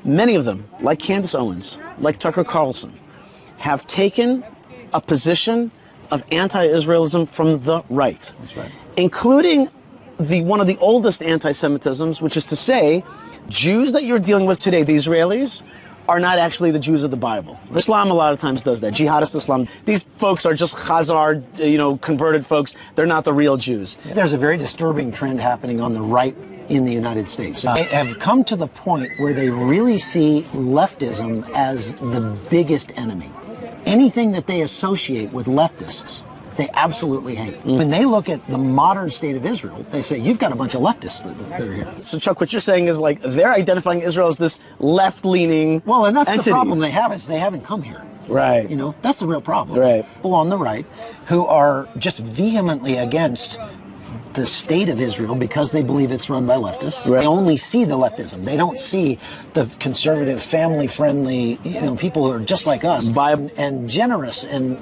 Many of them, like Candace Owens, like Tucker Carlson, have taken a position of anti-Israelism from the right. That's right. Including one of the oldest anti-Semitisms, which is to say, Jews that you're dealing with today, the Israelis, are not actually the Jews of the Bible. Islam a lot of times does that. Jihadist Islam. These folks are just Khazar, converted folks. They're not the real Jews. There's a very disturbing trend happening on the right in the United States. They have come to the point where they really see leftism as the biggest enemy. Anything that they associate with leftists, they absolutely hate. When they look at the modern state of Israel, they say, you've got a bunch of leftists that are here. So, Chuck, what you're saying is like they're identifying Israel as this left-leaning Well, and that's entity. the problem they have is they haven't come here. Right. That's the real problem. Right. People on the right who are just vehemently against the state of Israel because they believe it's run by leftists. Right. They only see the leftism. They don't see the conservative, family-friendly, people who are just like us, and generous and,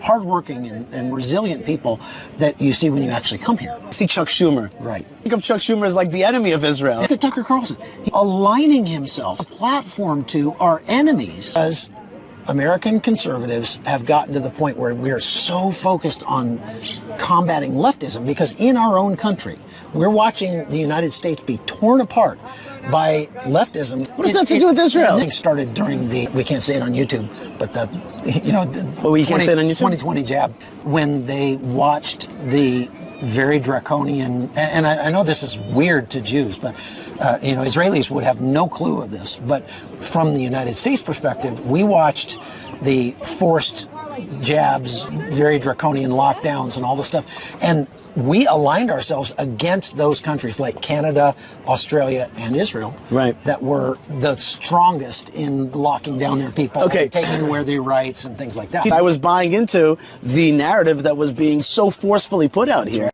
hardworking and resilient people that you see when you actually come here. See Chuck Schumer. Right. Think of Chuck Schumer as like the enemy of Israel. Look at Tucker Carlson. Aligning himself a platform to our enemies as American conservatives have gotten to the point where we are so focused on combating leftism because in our own country, we're watching the United States be torn apart by leftism. What does that have to do with Israel? It started during we can't say it on YouTube, but we can't say it on YouTube? 2020 jab, when they watched the very draconian, and I know this is weird to Jews, but Israelis would have no clue of this. But from the United States perspective, we watched the forced jabs, very draconian lockdowns and all this stuff. And we aligned ourselves against those countries like Canada, Australia, and Israel, right, that were the strongest in locking down their people, and taking away their rights and things like that. I was buying into the narrative that was being so forcefully put out here.